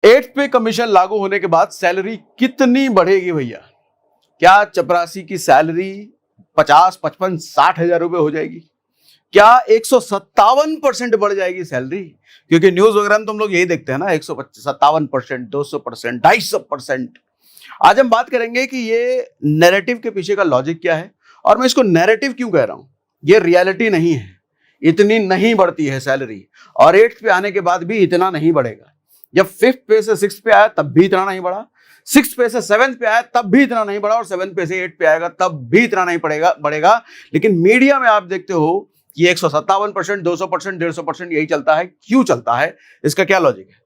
8th पे commission लागू होने के बाद सैलरी कितनी बढ़ेगी भैया? क्या चपरासी की सैलरी 50, 55, 60 हजार रुपए हो जाएगी? क्या 157% बढ़ जाएगी सैलरी? क्योंकि न्यूज वगैरह में तुम लोग यही देखते हैं ना, 157%, 200%, 250%। आज हम बात करेंगे कि ये नैरेटिव के पीछे का लॉजिक क्या है, और मैं इसको नैरेटिव क्यों कह रहा हूं। ये रियलिटी नहीं है, इतनी नहीं बढ़ती है सैलरी, और 8th पे आने के बाद भी इतना नहीं बढ़ेगा। जब 5th पे से 6th पे आया तब भी इतना नहीं बढ़ा, 6th पे से 7th पे आया तब भी इतना नहीं बढ़ा, और 7th पे से 8th पे आएगा तब भी इतना नहीं बढ़ेगा। लेकिन मीडिया में आप देखते हो कि 157%, 200%, 150% यही चलता है। क्यों चलता है, इसका क्या लॉजिक है?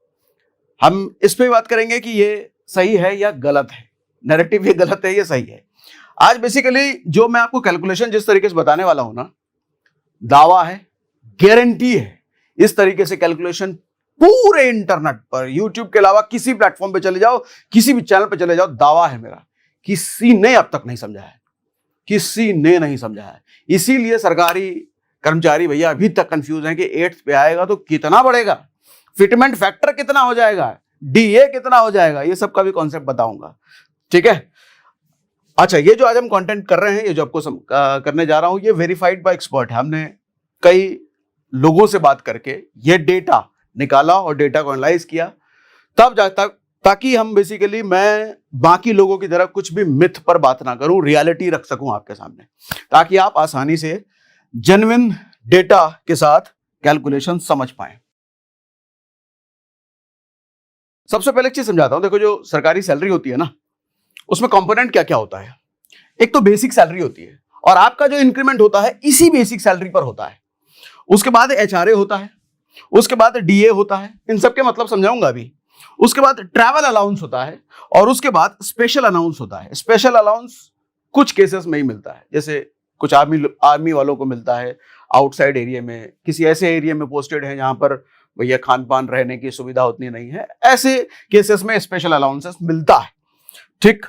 हम इस पे बात करेंगे कि ये सही है या गलत है, नैरेटिव ये गलत है, ये सही है। आज बेसिकली जो मैं आपको कैलकुलेशन जिस तरीके से बताने वाला हूं ना, दावा है, गारंटी है, इस तरीके से कैलकुलेशन पूरे इंटरनेट पर, यूट्यूब के अलावा किसी प्लेटफॉर्म पे चले जाओ, किसी भी चैनल पे चले जाओ, दावा है मेरा, किसी ने अब तक नहीं समझा है, किसी ने नहीं समझा है। इसीलिए सरकारी कर्मचारी भैया अभी तक कंफ्यूज हैं कि 8th पे आएगा तो कितना बढ़ेगा, फिटमेंट फैक्टर कितना हो जाएगा, डीए कितना हो जाएगा, ये सब का भी कॉन्सेप्ट बताऊंगा। ठीक है, अच्छा, ये जो आज हम कंटेंट कर रहे हैं, ये जो आपको करने जा रहा हूं, ये वेरीफाइड बाय एक्सपर्ट है। हमने कई लोगों से बात करके ये डेटा निकाला और डेटा को एनालाइज किया, तब ताकि हम बेसिकली मैं बाकी लोगों की तरह कुछ भी मिथ पर बात ना करूं, रियलिटी रख सकूं आपके सामने, ताकि आप आसानी से जेन्युइन डेटा के साथ कैलकुलेशन समझ पाएं। सबसे पहले एक चीज समझाता हूं। देखो, जो सरकारी सैलरी होती है ना, उसमें कंपोनेंट क्या क्या होता है। एक तो बेसिक सैलरी होती है, और आपका जो इंक्रीमेंट होता है इसी बेसिक सैलरी पर होता है। उसके बाद एचआरए होता है, उसके बाद डीए होता है, इन सब के मतलब समझाऊंगा अभी। उसके बाद ट्रैवल अलाउंस होता है, और उसके बाद स्पेशल अलाउंस होता है। स्पेशल अलाउंस कुछ केसेस में ही मिलता है, जैसे कुछ आर्मी वालों को मिलता है, आउटसाइड एरिया में, किसी ऐसे एरिया में पोस्टेड है जहां पर भैया खान पान रहने की सुविधा उतनी नहीं है, ऐसे केसेस में स्पेशल अलाउंसेस मिलता है। ठीक,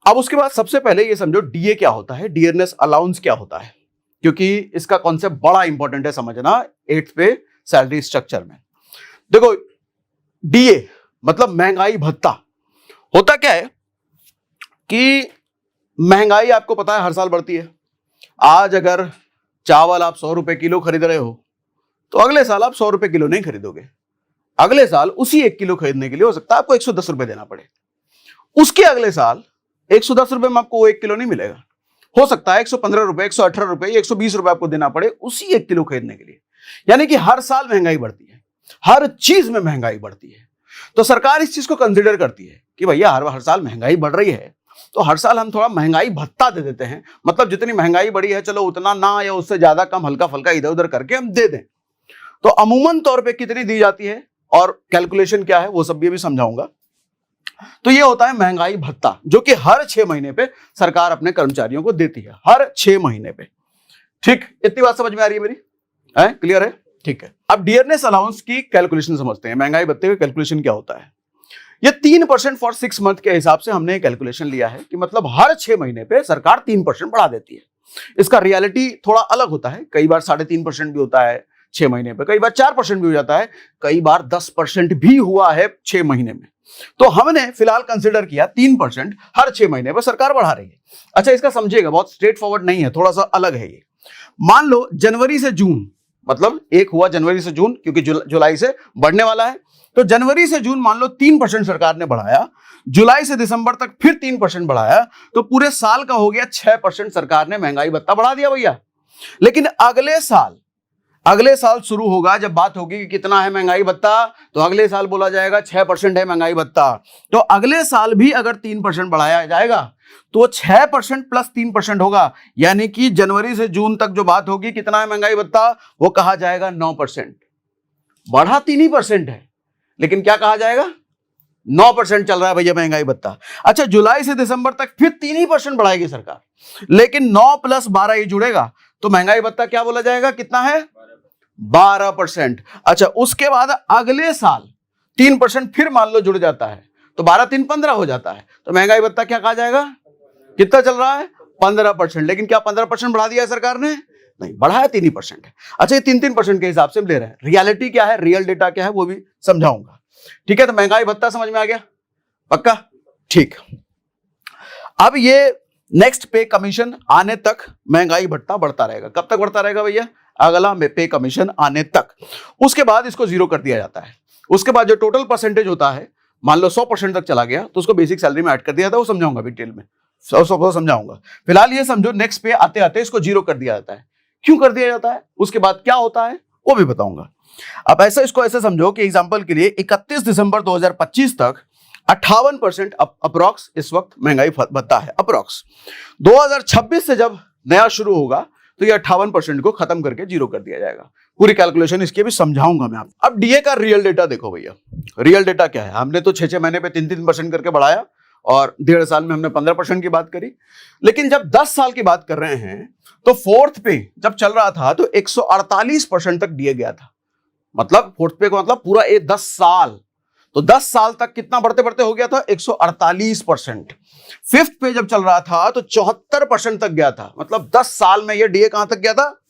अब उसके बाद सबसे पहले ये समझो डीए क्या होता है, डियरनेस अलाउंस क्या होता है, क्योंकि इसका कॉन्सेप्ट बड़ा इंपॉर्टेंट है समझना 8th पे सैलरी स्ट्रक्चर में। देखो, डीए मतलब महंगाई भत्ता। होता क्या है कि महंगाई आपको पता है हर साल बढ़ती है। आज अगर चावल आप 100 रुपए किलो खरीद रहे हो, तो अगले साल आप 100 रुपए किलो नहीं खरीदोगे, अगले साल उसी 1 किलो खरीदने के लिए हो सकता है आपको 110 रुपए देना पड़े। उसके अगले साल 110 रुपए में आपको वो 1 किलो नहीं मिलेगा, हो सकता है 115 रुपए, 118 रुपए, 120 रुपए आपको देना पड़े उसी 1 किलो खरीदने के लिए। यानी कि हर साल महंगाई बढ़ती है, हर चीज में महंगाई बढ़ती है। तो सरकार इस चीज को कंसीडर करती है कि भैया हर साल महंगाई बढ़ रही है, तो हर साल हम थोड़ा महंगाई भत्ता दे देते हैं। मतलब जितनी महंगाई बढ़ी है, चलो उतना ना या उससे ज्यादा कम, हल्का फल्का इधर उधर करके हम दे दें। तो अमूमन तौर पे कितनी दी जाती है और कैलकुलेशन क्या है, वो सब भी समझाऊंगा। तो ये होता है महंगाई भत्ता, जो कि हर 6 महीने पे सरकार अपने कर्मचारियों को देती है, हर 6 महीने पे। ठीक, इतनी बात समझ में आ रही है मेरी? क्लियर है? ठीक है। अब डियरनेस अलाउंस की कैलकुलेशन समझते हैं। महंगाई भत्ते का कैलकुलेशन क्या होता है? ये 3% फॉर 6 मंथ के हिसाब से हमने कैलकुलेशन लिया है कि मतलब हर 6 महीने पे सरकार 3% बढ़ा देती है। इसका रियलिटी थोड़ा अलग होता है, कई बार 3.5% भी होता है 6 महीने पे, कई बार 4% भी हो जाता है, कई बार 10% भी हुआ है 6 महीने में। तो हमने फिलहाल कंसिडर किया 3% हर 6 महीने पर सरकार बढ़ा रही है। अच्छा, इसका समझिएगा, बहुत स्ट्रेट फॉरवर्ड नहीं है, थोड़ा सा अलग है ये। मान लो जनवरी से जून, मतलब एक हुआ जनवरी से जून, क्योंकि जुलाई से बढ़ने वाला है, तो जनवरी से जून मान लो 3% सरकार ने बढ़ाया, जुलाई से दिसंबर तक फिर 3% बढ़ाया, तो पूरे साल का हो गया 6% सरकार ने महंगाई भत्ता बढ़ा दिया भैया। लेकिन अगले साल शुरू होगा, जब बात होगी कि कितना है महंगाई भत्ता, तो अगले साल बोला जाएगा 6% है महंगाई भत्ता। तो अगले साल भी अगर 3% बढ़ाया जाएगा तो 6% प्लस 3% होगा, यानी कि जनवरी से जून तक जो बात होगी कितना है महंगाई भत्ता, वो कहा जाएगा 9%। बढ़ा 3% है, लेकिन क्या कहा जाएगा, 9% चल रहा है भैया महंगाई भत्ता। अच्छा, जुलाई से दिसंबर तक फिर 3% बढ़ाएगी सरकार, लेकिन 9 + 12 ही जुड़ेगा, तो महंगाई भत्ता क्या बोला जाएगा, कितना है, 12%। अच्छा, उसके बाद अगले साल 3% फिर मान लो जुड़ जाता है, तो 12 3 15 हो जाता है, तो महंगाई भत्ता क्या कहा जाएगा, कितना चल रहा है, 15%। लेकिन क्या 15% बढ़ा दिया है सरकार ने, नहीं, बढ़ाया 3% है। अच्छा, ये 3% के हिसाब से हम ले रहे हैं। रियलिटी क्या है, रियल डेटा क्या है, वो भी समझाऊंगा। ठीक है, तो महंगाई भत्ता समझ में आ गया, पक्का? ठीक। अब ये नेक्स्ट पे कमीशन आने तक महंगाई भत्ता बढ़ता रहेगा। कब तक बढ़ता रहेगा भैया? अगला पे कमीशन आने तक। उसके बाद इसको जीरो कर दिया जाता है। उसके बाद जो टोटल परसेंटेज होता है, मान लो 100% तक चला गया तो उसको बेसिक सैलरी में ऐड कर दिया जाता है। वो समझाऊंगा डिटेल में, सब समझाऊंगा। फिलहाल ये समझो नेक्स्ट पे आते आते इसको जीरो कर दिया जाता है। क्यों कर दिया जाता है, उसके बाद क्या होता है वो भी बताऊंगा। अब ऐसा इसको ऐसे समझो कि एग्जांपल के लिए 31 दिसंबर 2025 तक 58% अप्रॉक्स इस वक्त महंगाई भत्ता है, अप्रॉक्स। 2026 से जब नया शुरू होगा तो ये 58% को खत्म करके जीरो कर दिया जाएगा। पूरी कैलकुलेशन इसकी भी समझाऊंगा मैं आपको। अब डीए का रियल डेटा देखो भैया। रियल डेटा क्या है? हमने तो 6-6 महीने पे 3-3% करके बढ़ाया और 1.5 साल में हमने 15% की बात करी। लेकिन जब 10 साल की बात कर रहे हैं तो फोर्थ पे जब चल रहा था तो 148% तक डीए गया था। मतलब फोर्थ पे का मतलब पूरा 10 साल, तो 10 साल तक कितना बढ़ते बढ़ते हो गया था? 148%। फिफ्थ पे जब चल रहा था तो 74% तक गया था। मतलब 10 साल में ये डीए कहां तक गया था?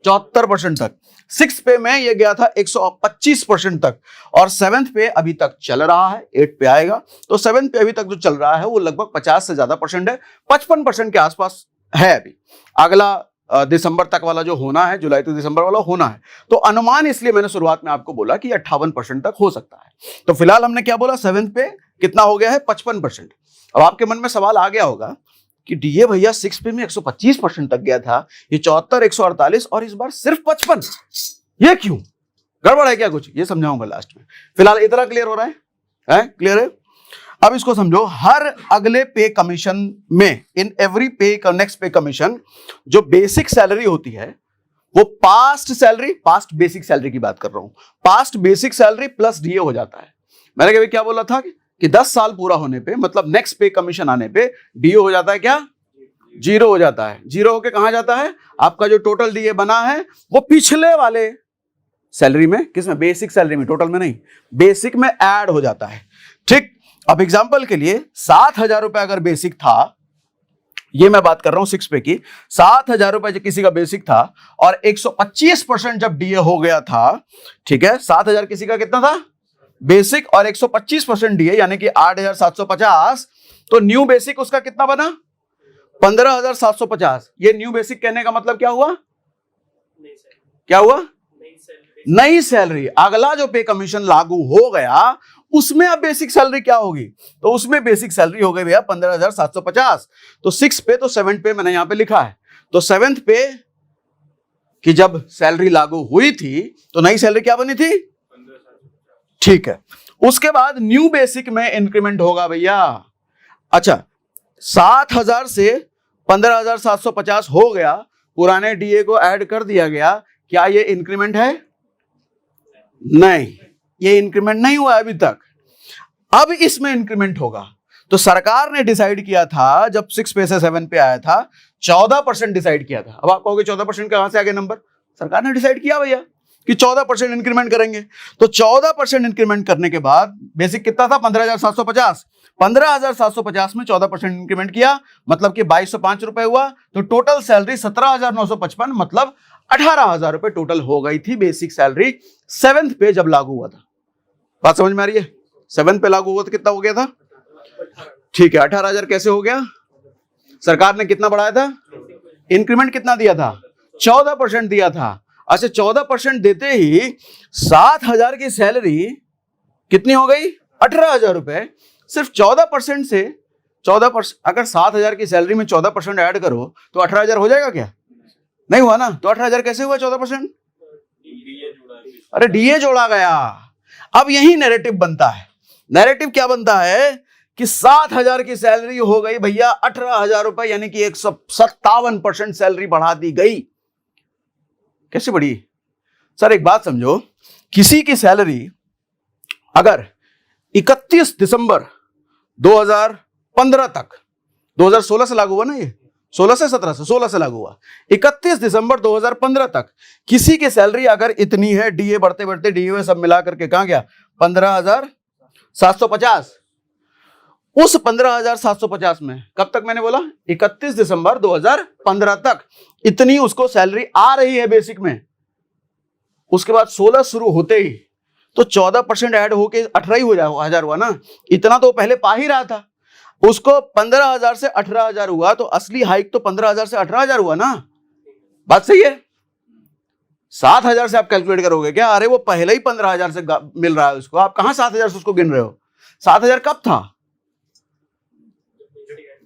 74% तक। सिक्स पे में ये गया था 125% तक। और सेवेंथ पे अभी तक चल रहा है, 8 पे आएगा। तो सेवेंथ पे अभी तक जो चल रहा है वो लगभग 50 से ज्यादा परसेंट है, 55% के आसपास है अभी। अगला दिसंबर तक वाला जो होना है, जुलाई से दिसंबर वाला होना है। तो अनुमान इसलिए मैंने शुरुआत में आपको बोला कि 58% तक हो सकता है। तो फिलहाल हमने क्या बोला? सेवेंथ पे कितना हो गया है? 55%। अब आपके मन में सवाल आ गया होगा कि डीए भैया 6 पे में 125% तक गया था, ये 74, 148 और इस बार सिर्फ 55, ये क्यों? गड़बड़ है क्या कुछ? ये समझाऊंगा लास्ट में। फिलहाल इतना क्लियर हो रहा है? क्लियर है? अब इसको समझो, हर अगले पे कमीशन में, इन एवरी पे नेक्स्ट पे कमीशन, जो बेसिक सैलरी होती है वो past salary, past basic salary की बात कर रहा हूं, past basic salary plus DA हो जाता है। मैंने कभी क्या बोला था कि 10 साल पूरा होने पे, मतलब नेक्स्ट पे कमीशन आने पे डीए हो जाता है क्या? जीरो हो जाता है। जीरो होके कहां जाता है? आपका जो टोटल डीए बना है वो पिछले वाले सैलरी में, किसमें? बेसिक सैलरी में, टोटल में नहीं, बेसिक में ऐड हो जाता है। ठीक। अब एग्जांपल के लिए 7,000 रुपए अगर बेसिक था, ये मैं बात कर रहा हूं 6 पे की, 7,000 रुपए जो किसी का बेसिक था और 125% जब डीए हो गया था, ठीक है, 7,000 किसी का कितना था बेसिक और 125% डीए यानी कि 8,750, तो न्यू बेसिक उसका कितना बना? 15,750। ये न्यू बेसिक कहने का मतलब क्या हुआ? क्या हुआ? नई सैलरी। अगला जो पे कमीशन लागू हो गया उसमें अब बेसिक सैलरी क्या होगी? तो उसमें बेसिक सैलरी हो गई भैया 15,750। तो 6 पे, तो 7 पे मैंने यहां पे लिखा है। तो 7th पे कि जब सैलरी लागू हुई थी तो नई सैलरी क्या बनी थी? ठीक है। उसके बाद न्यू बेसिक में इंक्रीमेंट होगा भैया। अच्छा, 7,000 से 15,750 हो गया, पुराने डीए को ऐड कर दिया गया। क्या ये इंक्रीमेंट है? नहीं, ये इंक्रीमेंट नहीं हुआ अभी तक। अब इसमें इंक्रीमेंट होगा। तो सरकार ने डिसाइड किया था, जब 6 पे से 7 पे आया था, 14% डिसाइड किया था। अब आप कहोगे 14% कहां से आ गया नंबर? सरकार ने डिसाइड किया भैया कि 14% इंक्रीमेंट करेंगे। तो 14% इंक्रीमेंट करने के बाद बेसिक कितना था? 15,750। 15,750 में 14% इंक्रीमेंट किया, मतलब कि 2,205 रुपए हुआ। तो टोटल सैलरी 17,955, मतलब 18,000 रुपए टोटल हो गई थी बेसिक सैलरी 7th पे जब लागू हुआ था। बात समझ में आ रही है? 7th पे लागू हुआ तो कितना हो गया था? ठीक है, 18,000 कैसे हो गया? सरकार ने कितना बढ़ाया था? इंक्रीमेंट कितना दिया था? 14% दिया था। अच्छा, 14% देते ही 7,000 की सैलरी कितनी हो गई? 18,000 रुपए। सिर्फ 14% से 14%, अगर 7,000 की सैलरी में 14% ऐड करो तो 18,000 हो जाएगा क्या? नहीं हुआ ना। तो 18,000 कैसे हुआ? 14%। अरे डीए जोड़ा गया। अब यही नैरेटिव बनता है। नैरेटिव क्या बनता है कि 7,000 की सैलरी हो गई भैया 18,000 रुपए, यानी कि 157% सैलरी बढ़ा दी गई। कैसे बढ़ी? सर एक बात समझो, किसी की सैलरी अगर 31 दिसंबर 2015 तक, 2016 से लागू हुआ ना, ये 16 से 17 से 16 से लागू हुआ, 31 दिसंबर 2015 तक किसी की सैलरी अगर इतनी है, डीए बढ़ते बढ़ते डीए सब मिला करके कहां गया? 15,750। उस 15,750 में कब तक मैंने बोला? 31 दिसंबर 2015 तक इतनी उसको सैलरी आ रही है बेसिक में। उसके बाद 16 शुरू होते ही तो 14% ऐड होके 18 ही हो हजार हुआ ना, इतना तो पहले पा ही रहा था, उसको 15,000 से 18,000 हुआ, तो असली हाइक तो 15,000 से 18,000 हुआ ना, बात सही है। 7,000 से आप कैलकुलेट करोगे क्या? अरे वो पहले ही 15,000 से मिल रहा है उसको, आप कहां 7,000 से उसको गिन रहे हो? 7,000 कब था?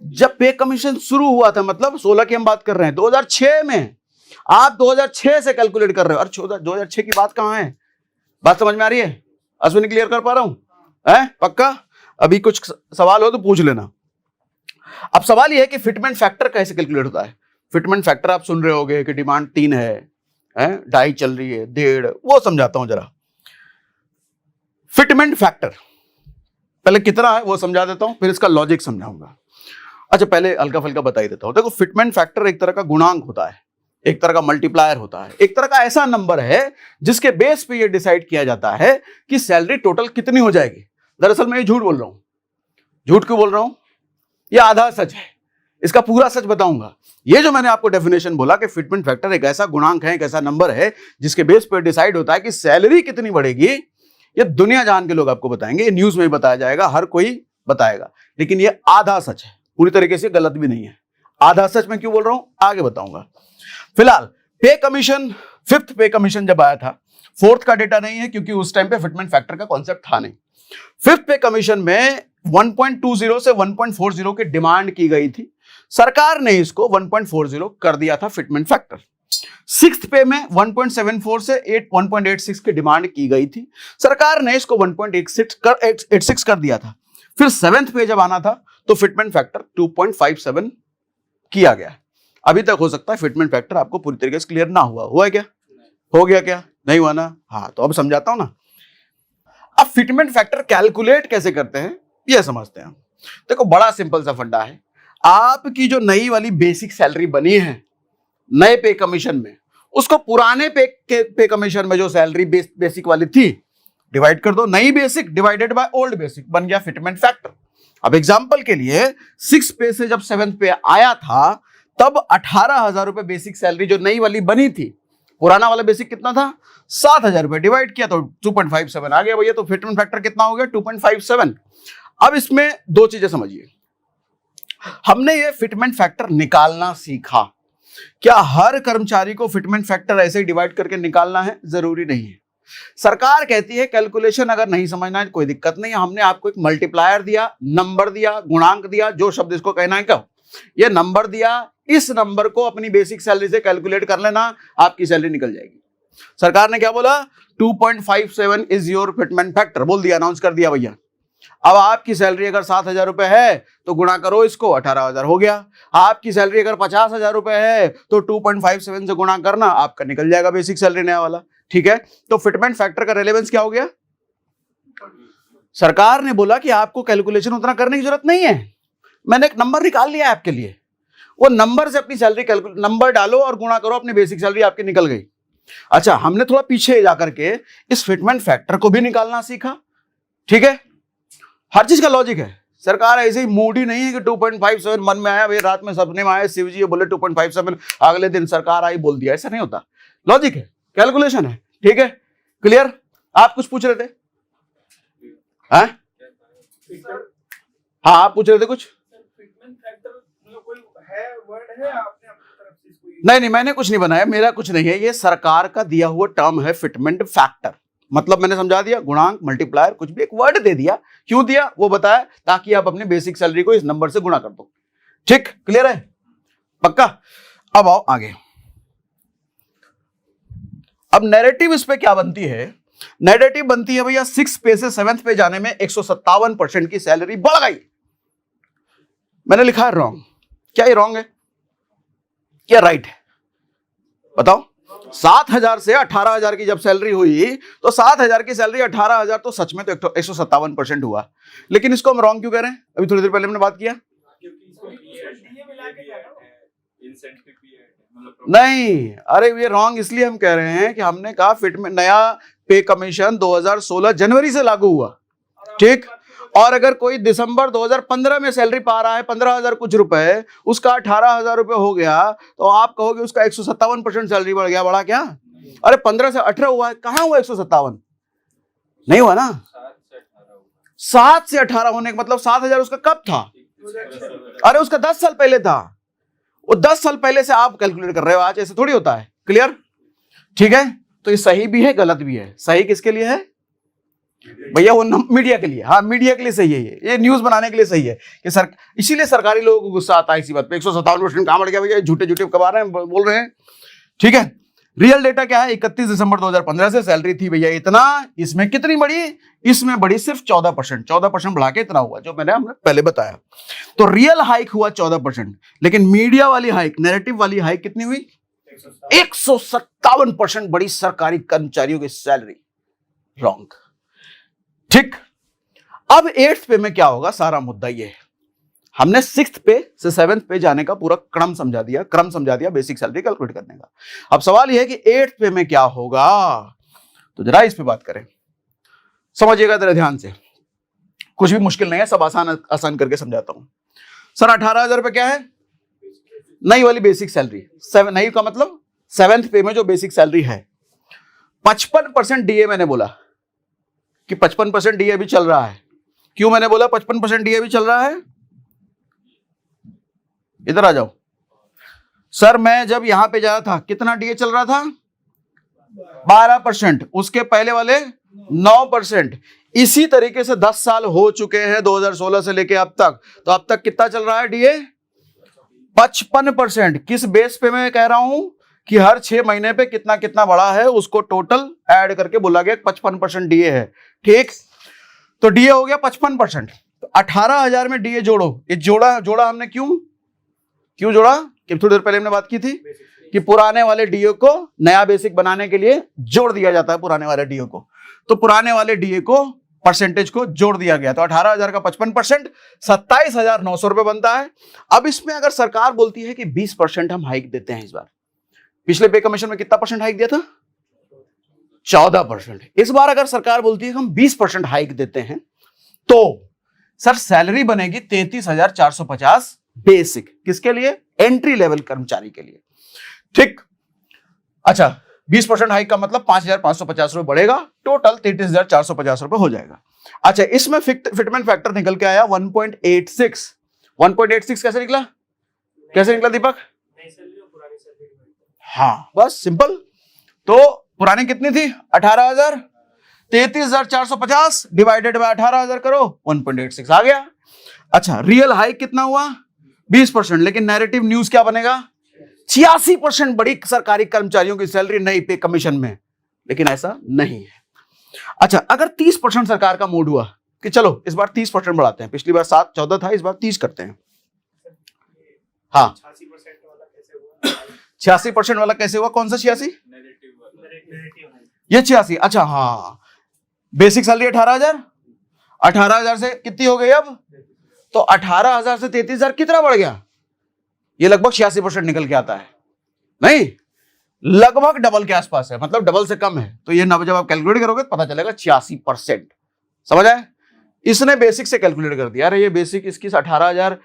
जब पे कमीशन शुरू हुआ था, मतलब 16 की हम बात कर रहे हैं, 2006 में। आप 2006 से कैलकुलेट कर रहे हो। अरे 2006 की बात कहां है? बात समझ में आ रही है? अश्विनी क्लियर कर पा रहा हूं है? पक्का? अभी कुछ सवाल हो तो पूछ लेना। अब सवाल यह है कि फिटमेंट फैक्टर कैसे कैलकुलेट होता है। फिटमेंट फैक्टर आप सुन रहे होगे कि डिमांड 3 है, 2.5 चल रही है, 1.5, वो समझाता हूं जरा। फिटमेंट फैक्टर पहले कितना है वो समझा देता हूं, फिर इसका लॉजिक समझाऊंगा। अच्छा, पहले हल्का फुल्का बता ही देता हूं। देखो, फिटमेंट फैक्टर एक तरह का गुणांक होता है, एक तरह का मल्टीप्लायर होता है, एक तरह का ऐसा नंबर है जिसके बेस पे ये डिसाइड किया जाता है कि सैलरी टोटल कितनी हो जाएगी। दरअसल मैं ये झूठ बोल रहा हूं। झूठ क्यों बोल रहा हूं? ये आधा सच है, इसका पूरा सच बताऊंगा। ये जो मैंने आपको डेफिनेशन बोला कि फिटमेंट फैक्टर एक ऐसा गुणांक है, एक ऐसा नंबर है जिसके बेस पे डिसाइड होता है कि सैलरी कितनी बढ़ेगी, ये दुनिया जान के लोग आपको बताएंगे, ये न्यूज में बताया जाएगा, हर कोई बताएगा, लेकिन ये आधा सच है, पूरी तरीके से गलत भी नहीं है। आधा सच मैं क्यों बोल रहा हूं आगे बताऊंगा। फिलहाल पे कमीशन, 5th पे कमीशन जब आया था, 4th का डेटा नहीं है क्योंकि उस टाइम पे फिटमेंट फैक्टर का कॉन्सेप्ट था नहीं। 5th पे कमीशन में 1.20 से 1.40 की डिमांड की गई थी, सरकार ने इसको 1.40 कर दिया था फिटमेंट फैक्टर। 6th पे में 1.74 से 1.86 की डिमांड की गई थी, सरकार ने इसको 1.86 कर दिया था। फिर 7th पे जब आना था तो फिटमेंट फैक्टर 2.57 किया गया। अभी तक हो सकता है फिटमेंट फैक्टर आपको पूरी तरीके से क्लियर ना हुआ है क्या? हो गया क्या? नहीं हुआ ना? हाँ, तो अब समझाता हूं ना। अब फिटमेंट फैक्टर कैलकुलेट कैसे करते हैं ये समझते हैं। देखो, बड़ा सिंपल सा फंडा है। आपकी जो नई वाली बेसिक सैलरी बनी है नए पे कमीशन में, उसको पुराने पे कमीशन में जो सैलरी बेसिक वाली थी डिवाइड कर दो। नई basic divided by old basic बन गया फिटमेंट फैक्टर। अब एग्जांपल के लिए 6 पे से जब 7th पे आया था तब 18,000 रुपए बेसिक सैलरी जो नई वाली बनी थी, पुराना वाला बेसिक कितना था? 7,000 रुपए, डिवाइड किया तो 2.57 आ गया भैया। तो फिटमेंट फैक्टर कितना हो गया? 2.57। अब इसमें दो चीजें समझिए। हमने ये फिटमेंट फैक्टर निकालना सीखा। क्या हर कर्मचारी को फिटमेंट फैक्टर ऐसे ही डिवाइड करके निकालना है? जरूरी नहीं है। सरकार कहती है कैलकुलेशन अगर नहीं समझना है कोई दिक्कत नहीं है, हमने आपको एक मल्टीप्लायर दिया, नंबर दिया, गुणांक दिया, जो शब्द इसको कहना है कहो, ये नंबर दिया, इस नंबर को अपनी बेसिक सैलरी से कैलकुलेट कर लेना, आपकी सैलरी निकल जाएगी। सरकार ने क्या बोला? 2.57 इज योर फिटमेंट फैक्टर, बोल दिया, अनाउंस कर दिया भैया। अब आपकी सैलरी अगर 7,000 रुपए है तो गुणा करो इसको, 18,000 हो गया। आपकी सैलरी अगर 50,000 रुपए है तो 2.57 से गुणा करना, आपका निकल जाएगा बेसिक सैलरी नया वाला। ठीक है, तो फिटमेंट फैक्टर का रेलेवेंस क्या हो गया? सरकार ने बोला कि आपको कैलकुलेशन उतना करने की जरूरत नहीं है, मैंने एक नंबर निकाल लिया है आपके लिए, वो नंबर से अपनी सैलरी कैलकुलेट, नंबर डालो और गुणा करो, अपनी बेसिक सैलरी आपकी निकल गई। अच्छा, हमने थोड़ा पीछे जाकर के इस फिटमेंट फैक्टर को भी निकालना सीखा। ठीक है, हर चीज का लॉजिक है। सरकार ऐसे ही मूड ही नहीं है कि 2.57 मन में आया, भाई रात में सपने में आए शिव जी बोले 2.57, अगले दिन सरकार आई बोल दिया, ऐसा नहीं होता। लॉजिक है, कैलकुलेशन है। ठीक है, क्लियर? आप कुछ पूछ रहे थे? हाँ, आप पूछ रहे थे कुछ? नहीं, मैंने कुछ नहीं बनाया, मेरा कुछ नहीं है, ये सरकार का दिया हुआ टर्म है फिटमेंट फैक्टर। मतलब मैंने समझा दिया, गुणांक, मल्टीप्लायर, कुछ भी एक वर्ड दे दिया। क्यों दिया वो बताया, ताकि आप अपनी बेसिक सैलरी को इस नंबर से गुणा कर दो। ठीक, क्लियर है? पक्का? अब आओ आगे। अब नैरेटिव इस पे क्या बनती है? नैरेटिव बनती है भैया 6 पे से 7th पे जाने में 157% की सैलरी बढ़ गई। मैंने लिखा है रॉन्ग। क्या ये रॉन्ग है या राइट है? बताओ। 7,000 से 18,000 की जब सैलरी हुई तो 7,000 की सैलरी 18,000 तो सच में तो 157% हुआ, लेकिन इसको हम रॉन्ग क्यों कह रहे हैं? अभी थोड़ी देर पहले हमने बात किया नहीं, अरे ये रॉन्ग इसलिए हम कह रहे हैं कि हमने कहा फिटमेंट नया पे कमीशन 2016 जनवरी से लागू हुआ। ठीक, और अगर कोई दिसंबर 2015 में सैलरी पा रहा है 15,000 कुछ रुपए, उसका 18,000 रुपए हो गया, तो आप कहोगे उसका 157% सैलरी बढ़ गया। बढ़ा क्या? अरे 15 से 18 हुआ है, कहां हुआ 157? नहीं हुआ ना। 7 से 18 होने का मतलब 7,000 उसका कब था? अरे उसका 10 साल पहले था। वो 10 साल पहले से आप कैलकुलेट कर रहे हो, आज ऐसे थोड़ी होता है। क्लियर? ठीक है, तो ये सही भी है गलत भी है। सही किसके लिए है भैया? वो मीडिया के लिए। हाँ, मीडिया के लिए सही है, ये न्यूज बनाने के लिए सही है कि सर, इसीलिए सरकारी लोगों को गुस्सा आता है इसी बात पे। 157% कहां बढ़ गया भैया, झूठे झूठे कमा रहे हैं, बोल रहे हैं। ठीक है, रियल डेटा क्या है? 31 दिसंबर 2015 से सैलरी थी भैया इतना, इसमें कितनी बढ़ी? इसमें बढ़ी सिर्फ 14%। 14% बढ़ा के इतना हुआ जो मैंने हमने पहले बताया। तो रियल हाइक हुआ 14%, लेकिन मीडिया वाली हाइक, नैरेटिव वाली हाइक कितनी हुई? 157% बढ़ी सरकारी कर्मचारियों की सैलरी। रॉन्ग। ठीक, अब 8th पे में क्या होगा? सारा मुद्दा ये है, हमने 6th पे से 7th पे जाने का पूरा क्रम समझा दिया बेसिक सैलरी कैलकुलेट करने का। अब सवाल यह है कि 8th पे में क्या होगा, तो जरा इस पे बात करें, समझिएगा जरा ध्यान से। कुछ भी मुश्किल नहीं है, सब आसान करके समझाता हूं। सर 18,000 रुपए क्या है? नई वाली बेसिक सैलरी। नई का मतलब 7th पे में जो बेसिक सैलरी है। 55% डीए मैंने बोला कि 55% डीए भी चल रहा है। क्यों मैंने बोला 55% डीए भी चल रहा है? इधर आ जाओ सर। मैं जब यहां पे जा रहा था कितना डीए चल रहा था? 12%। उसके पहले वाले 9%। इसी तरीके से 10 साल हो चुके हैं 2016 से लेके अब तक। तो अब तक कितना चल रहा है डीए? 55%। किस बेस पे मैं कह रहा हूं कि हर 6 महीने पे कितना कितना बढ़ा है, उसको टोटल ऐड करके बोला गया 55% डीए है। ठीक, तो डीए हो गया 55%। तो 18,000 में डीए जोड़ो। ये जोड़ा हमने क्यों जोड़ा? कि थोड़ी देर पहले हमने बात की थी कि पुराने वाले डीए को नया बेसिक बनाने के लिए जोड़ दिया जाता है पुराने वाले डीए को। तो पुराने वाले डीए को परसेंटेज को जोड़ दिया गया। तो 18,000 का 55% 27,900 रुपए बनता है। अब इसमें अगर सरकार बोलती है कि 20% हम हाइक देते हैं इस बार, पिछले पे कमीशन में कितना परसेंट हाइक दिया था? 14%। इस बार अगर सरकार बोलती है कि हम 20% हाइक देते हैं, तो सर सैलरी बनेगी 33,450 बेसिक। किसके लिए? एंट्री लेवल कर्मचारी के लिए। ठीक, अच्छा 20% हाइक का मतलब 5,550 रुपए बढ़ेगा, टोटल 33,450 रुपए हो जाएगा। अच्छा, इसमें फिटमेंट फैक्टर निकल के आया 1.86। 1.86 कैसे निकला दीपक? हाँ, बस सिंपल। तो पुरानी कितनी थी? 18,000। 33,450 डिवाइडेड बाय 18,000 करो, 1.86 आ गया। अच्छा, रियल हाइक कितना हुआ? 20%। लेकिन नैरेटिव न्यूज क्या बनेगा? 86% बढ़ी सरकारी कर्मचारियों की सैलरी नई पे कमीशन में। लेकिन ऐसा नहीं है। अच्छा, अगर 30% सरकार का मूड हुआ कि चलो इस बार 30% बढ़ाते हैं, पिछली बार 7-14 था, इस बार 30 करते हैं। हाँ, 86% वाला कैसे हुआ? कौन सा 86? ये 86। अच्छा, हाँ, बेसिक सैलरी 18,000। 18,000 से कितनी हो गई अब? तो 18,000 से 33,000 कितना बढ़ गया? ये लगभग 86% निकल के आता है। नहीं, लगभग डबल के आसपास है, मतलब डबल से कम है। तो ये जब आप कैलकुलेट करोगे तो पता चलेगा 86%। समझ आए? इसने बेसिक से कैलकुलेट कर दिया। अरे ये बेसिक इसकी 18,000,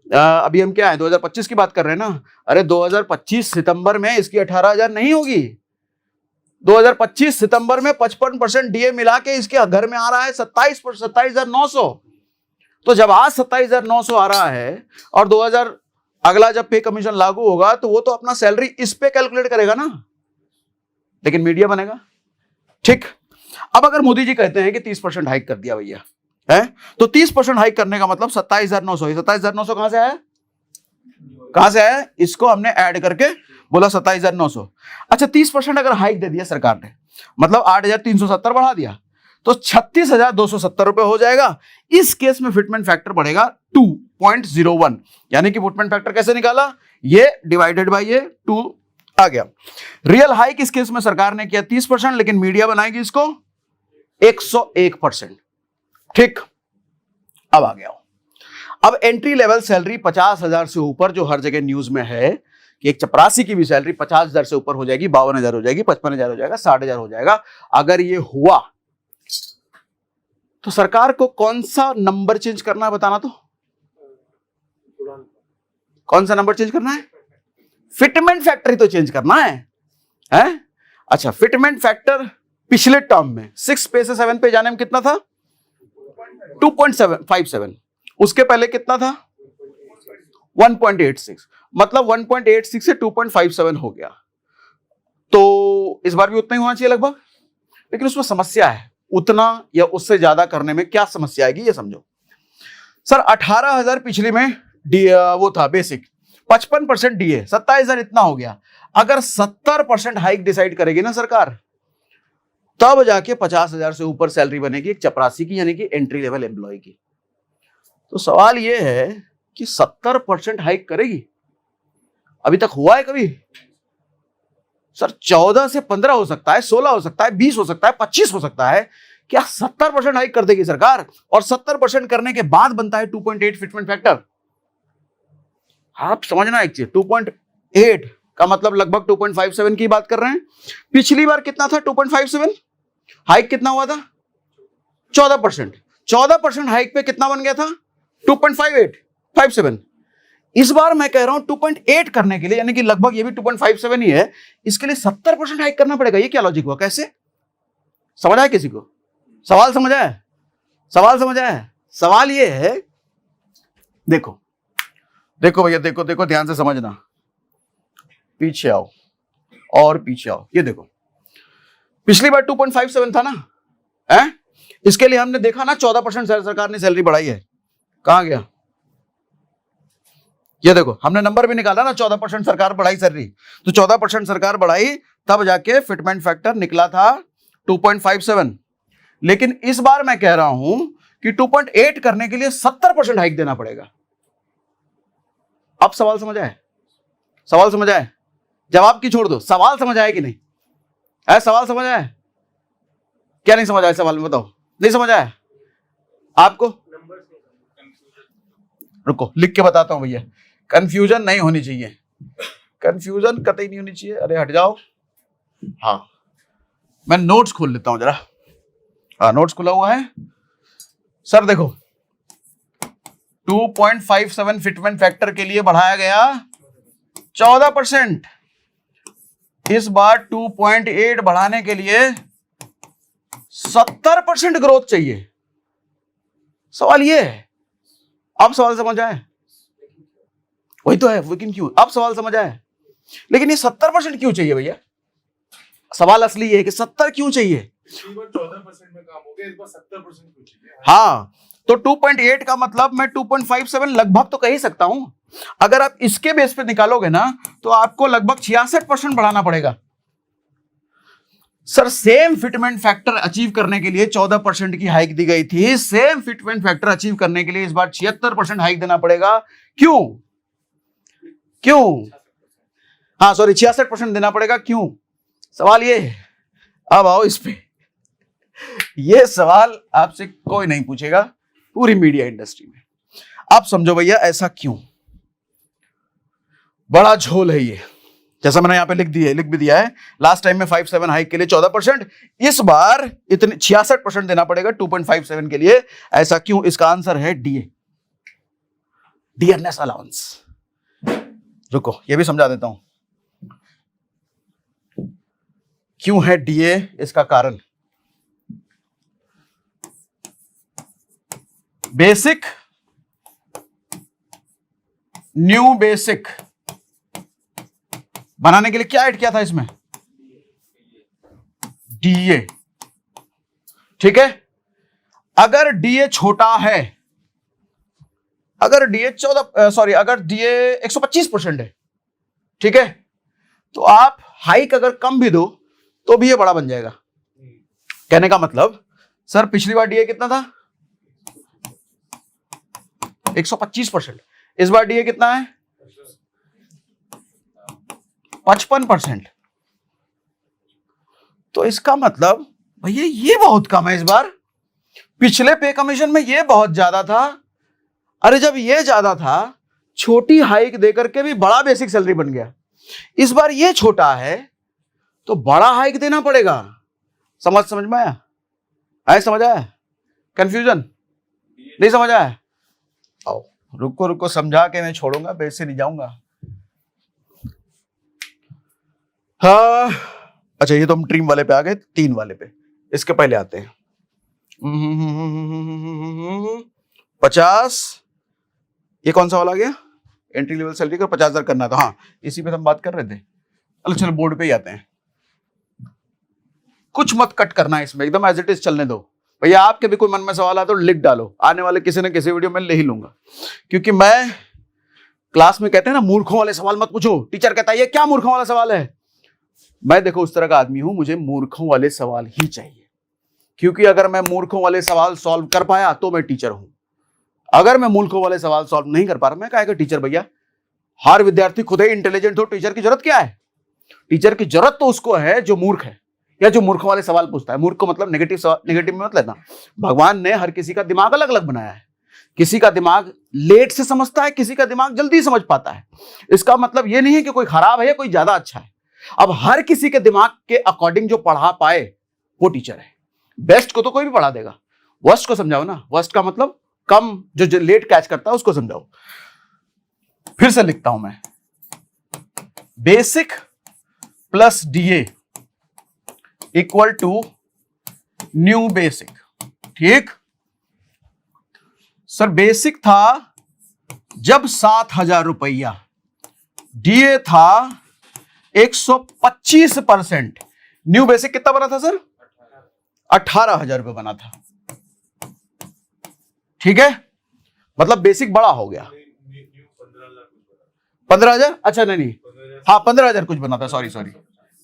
अभी हम क्या है 2025 की बात कर रहे हैं ना। अरे 2025 सितंबर में इसकी 18,000 नहीं होगी। 2025 सितंबर में 55% डीए मिला के इसके घर में आ रहा है 27,900। तो जब आज 27,900 आ रहा है और 2000 अगला जब पे कमीशन लागू होगा तो वो तो अपना सैलरी इस पे कैलकुलेट करेगा ना, लेकिन मीडिया बनेगा। ठीक, अब अगर मोदी जी कहते हैं कि 30% हाइक कर दिया भैया है, तो 30% हाइक करने का मतलब 27,900। 27,900 कहां से आया? इसको हमने ऐड करके बोला 27,900। अच्छा, 30% अगर हाइक दे दिया सरकार ने, मतलब 8,370 बढ़ा दिया, तो 36,270 रुपए हो जाएगा। इस केस में फिटमेंट फैक्टर बढ़ेगा 2.01। यानी कि फिटमेंट फैक्टर कैसे निकाला? ये डिवाइडेड बाय ये 2 आ गया। रियल हाइक इस केस में सरकार ने किया 30%, लेकिन मीडिया बनाएगी इसको 101%। ठीक, अब आ गया। अब एंट्री लेवल सैलरी 50,000 से ऊपर, जो हर जगह न्यूज में है कि एक चपरासी की भी सैलरी 50,000 से ऊपर हो जाएगी, 52,000 हो जाएगी, 55,000 हो जाएगा, 60,000 हो जाएगा। अगर ये हुआ तो सरकार को कौन सा नंबर चेंज करना है बताना? तो कौन सा नंबर चेंज करना है? फिटमेंट फैक्टर ही तो चेंज करना है? अच्छा, फिटमेंट फैक्टर पिछले टर्म में 6 पे से 7 पे जाने में कितना था? 2.57। उसके पहले कितना था? 1.86। मतलब 1.86 से 2.57 हो गया। तो इस बार भी उतना ही होना चाहिए लगभग, लेकिन उसमें समस्या है। उतना या उससे ज्यादा करने में क्या समस्या आएगी ये समझो। सर 18,000 पिछली में वो था बेसिक, 55% डीए, 27,000 इतना हो गया। अगर 70% हाइक डिसाइड करेगी ना सरकार, तब जाके 50,000 से ऊपर सैलरी बनेगी एक चपरासी की, यानी कि एंट्री लेवल एम्प्लॉय की। तो सवाल ये है कि 70% हाइक करेगी? अभी तक हुआ है कभी? सर 14 से 15 हो सकता है, 16 हो सकता है, 20 हो सकता है, 25 हो सकता है। क्या 70% हाइक कर देगी सरकार? और 70% करने के बाद बनता है 2.8 फिटमेंट फैक्टर। आप समझना एक चीज, 2.8 का मतलब लगभग 2.57 की बात कर रहे हैं। पिछली बार कितना था? 2.57। हाइक कितना हुआ था? 14%। 14% हाइक पे कितना बन गया था? 2.57। इस बार मैं कह रहा हूं 2.8 करने के लिए, यानी कि लगभग ये भी 2.57 ही है, इसके लिए 70% हाइक करना पड़ेगा। ये क्या लॉजिक हुआ? कैसे समझ आया किसी को? सवाल समझ आया? सवाल समझ आया? सवाल ये है, देखो देखो भैया, देखो देखो ध्यान से समझना। पीछे आओ और पीछे आओ। ये देखो, पिछली बार 2.57 था ना, है? इसके लिए हमने देखा ना 14% सरकार ने सैलरी बढ़ाई है। कहां गया? ये देखो, हमने नंबर भी निकाला ना, 14% सरकार बढ़ाई सैलरी। तो 14% सरकार बढ़ाई, तब जाके फिटमेंट फैक्टर निकला था 2.57। लेकिन इस बार मैं कह रहा हूं कि 2.8 करने के लिए 70% हाइक देना पड़ेगा। अब सवाल समझ आए? सवाल समझ आए? जवाब की छोड़ दो, सवाल समझ आया कि नहीं? है सवाल समझ आया? क्या नहीं समझ आया सवाल में बताओ? नहीं समझ आया आपको? रुको लिख के बताता हूं भैया। कंफ्यूजन नहीं होनी चाहिए, कंफ्यूजन कतई नहीं होनी चाहिए। अरे हट जाओ। हाँ, मैं नोट्स खोल लेता हूं जरा। हाँ, नोट्स खुला हुआ है। सर देखो, 2.57 फिटमेंट फैक्टर के लिए बढ़ाया गया 14%। इस बार 2.8 बढ़ाने के लिए 70% ग्रोथ चाहिए। सवाल ये है, अब सवाल समझ आए? वही तो है, लेकिन क्यों? अब सवाल समझ आए? लेकिन ये 70% क्यों चाहिए भैया? सवाल असली ये है कि 70 क्यों चाहिए? 14% में काम हो गया, इस बार 70% क्यों चाहिए? हाँ, तो 2.8 का मतलब मैं 2.57 लगभग तो कह ही सकता हूं। अगर आप इसके बेस पे निकालोगे ना, तो आपको लगभग 66% बढ़ाना पड़ेगा। Sir same fitment factor achieve करने के लिए 14% की हाइक दी गई थी। सेम फिटमेंट फैक्टर अचीव करने के लिए इस बार 76% हाइक देना पड़ेगा। क्यों? क्यों? हाँ सॉरी, 66% देना पड़ेगा। क्यों? सवाल ये है। अब आओ इस पे। ये सवाल आपसे कोई नहीं पूछेगा पूरी मीडिया इंडस्ट्री में। आप समझो भैया ऐसा क्यों? बड़ा झोल है ये, जैसा मैंने यहां पे लिख भी दिया है। लास्ट टाइम में 57 हाइक के लिए 14%, इस बार इतने 66% देना पड़ेगा 2.57 के लिए। ऐसा क्यों? इसका आंसर है डीए, डियरनेस अलाउंस। रुको ये भी समझा देता हूं क्यों है डीए। इसका कारण बेसिक, न्यू बेसिक बनाने के लिए क्या ऐड किया था इसमें? डीए। ठीक है, अगर डीए छोटा है, अगर डीए 125% है, ठीक है, तो आप हाइक अगर कम भी दो तो भी ये बड़ा बन जाएगा। कहने का मतलब सर पिछली बार डीए कितना था? 125%। इस बार डीए कितना है? 55%। तो इसका मतलब भैया ये बहुत कम है इस बार। पिछले पे कमीशन में ये बहुत ज्यादा था। अरे जब ये ज्यादा था, छोटी हाइक देकर के भी बड़ा बेसिक सैलरी बन गया। इस बार ये छोटा है तो बड़ा हाइक देना पड़ेगा। समझ में आया? समझ आया? कंफ्यूजन नहीं समझ आया? आओ रुको समझा के मैं छोड़ूंगा, वैसे नहीं जाऊंगा। हाँ अच्छा, ये तो हम ट्रीम वाले पे आ गए, 3 वाले पे। इसके पहले आते हैं 50, ये कौन सा वाला आ गया? एंट्री लेवल सैलरी का 50,000 करना था। हाँ, इसी पे हम बात कर रहे थे। चलो बोर्ड पे ही आते हैं। कुछ मत कट करना है इसमें, एकदम एज इट इज चलने दो भैया। आपके भी कोई मन में सवाल है तो लिख डालो, आने वाले किसी न किसी वीडियो में ले ही लूंगा, क्योंकि मैं क्लास में कहते हैं ना मूर्खों वाले सवाल मत पूछो। टीचर कहता है ये क्या मूर्खों वाला सवाल है? मैं देखो उस तरह का आदमी हूं, मुझे मूर्खों वाले सवाल ही चाहिए, क्योंकि अगर मैं मूर्खों वाले सवाल सॉल्व कर पाया तो मैं टीचर हूं। अगर मैं मूर्खों वाले सवाल सॉल्व नहीं कर पा रहा, मैं कहेगा टीचर भैया। हर विद्यार्थी खुद ही इंटेलिजेंट हो, टीचर की जरूरत क्या है? टीचर की जरूरत तो उसको है जो मूर्ख है या जो मूर्खों वाले सवाल पूछता है। मूर्ख को मतलब नेगेटिव में मत लेना। भगवान ने हर किसी का दिमाग अलग अलग बनाया है। किसी का दिमाग लेट से समझता है, किसी का दिमाग जल्दी समझ पाता है। इसका मतलब यह नहीं है कि कोई खराब है या कोई ज्यादा अच्छा है। अब हर किसी के दिमाग के अकॉर्डिंग जो पढ़ा पाए वो टीचर है। बेस्ट को तो कोई भी पढ़ा देगा, वर्स्ट को समझाओ ना। वर्स्ट का मतलब कम, जो लेट कैच करता है उसको समझाओ। फिर से लिखता हूं मैं, basic plus DA equal to new basic. ठीक सर, बेसिक था जब 7,000 रुपया, डीए था 125%। न्यू बेसिक कितना बना था सर? 18,000 रुपये बना था। ठीक है, मतलब बेसिक बड़ा हो गया। 15,000, अच्छा नहीं, हाँ 15,000 कुछ बना था, सॉरी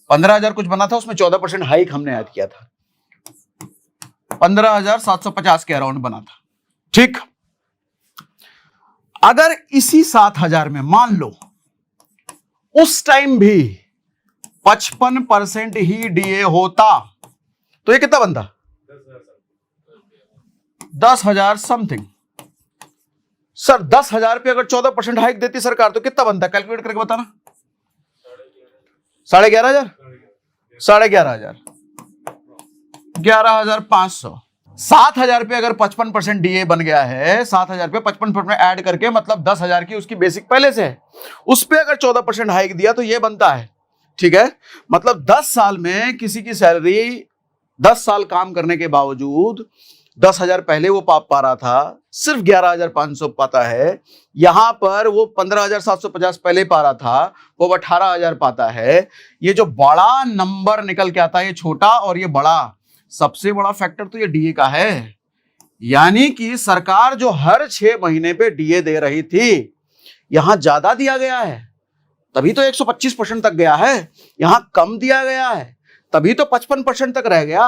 15,000 कुछ बना था। उसमें 14% हाइक हमने ऐड किया था, 15,750 के अराउंड बना था। ठीक, अगर इसी 7,000 में मान लो उस टाइम भी 55% ही डीए होता तो ये कितना बनता? 10,000 समथिंग। सर 10,000 पे अगर 14% हाइक देती सरकार तो कितना बनता? कैलकुलेट करके बताना। 11,500, 11,500, 11,500। 7,000 पे अगर 55% डीए बन गया है, 7,000 पे 55% ऐड करके मतलब 10,000 की उसकी बेसिक पहले से है, उस पे अगर 14% हाइक दिया तो ये बनता है। ठीक है, मतलब 10 साल में किसी की सैलरी 10 साल काम करने के बावजूद 10,000 पहले वो पा रहा था, सिर्फ 11,500 पाता है। यहां पर वो 15,750 पहले पा रहा था, वो 18,000 पाता है। ये जो बड़ा नंबर निकल के आता है, ये छोटा और ये बड़ा, सबसे बड़ा फैक्टर तो ये डीए का है। यानी कि सरकार जो हर 6 महीने पे डीए दे रही थी, यहां ज्यादा दिया गया है, तभी तो 125% तक गया है। यहां कम दिया गया है, तभी तो 55% तक रह गया।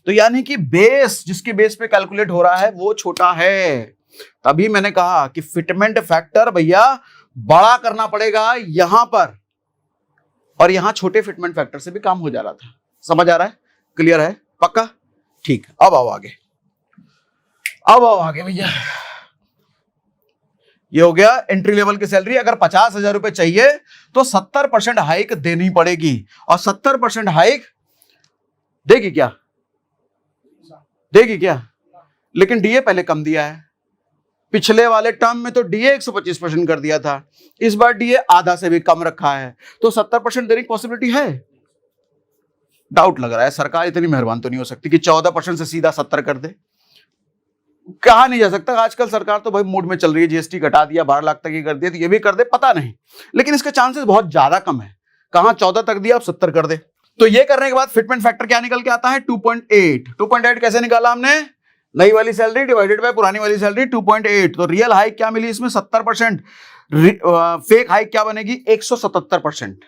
तो यानी कि बेस, जिसके बेस पे कैलकुलेट हो रहा है वो छोटा है। तभी मैंने कहा कि फिटमेंट फैक्टर भैया बड़ा करना पड़ेगा यहां पर, और यहां छोटे फिटमेंट फैक्टर से भी काम हो जा रहा था। समझ आ रहा है? क्लियर है? पक्का? ठीक, अब आओ आगे, अब आओ आगे भैया। ये हो गया एंट्री लेवल की सैलरी। अगर 50,000 रुपए चाहिए तो 70% हाइक देनी पड़ेगी, और 70% हाइक देगी क्या? देगी क्या? लेकिन डीए पहले कम दिया है। पिछले वाले टर्म में तो डीए 125% कर दिया था, इस बार डीए आधा से भी कम रखा है, तो 70% देने की पॉसिबिलिटी है। डाउट लग रहा है, सरकार इतनी मेहरबान तो नहीं हो सकती कि 14% से सीधा 70 कर दे। कहा नहीं जा सकता, आजकल सरकार तो भाई मूड में चल रही है, जीएसटी घटा दिया, 12 लाख तक ही कर दिया, तो ये भी कर दे, पता नहीं, लेकिन इसके चांसेस बहुत ज्यादा कम है। कहां 14 तक दिया, अब 70 कर दे। तो ये करने के बाद फिटमेंट फैक्टर क्या निकल के आता है? 2.8। 2.8 कैसे निकाला हमने? नई वाली सैलरी डिवाइडेड बाय पुरानी वाली सैलरी 2.8। तो रियल हाइक क्या मिली इसमें? 70%। फेक हाइक क्या बनेगी? 177%।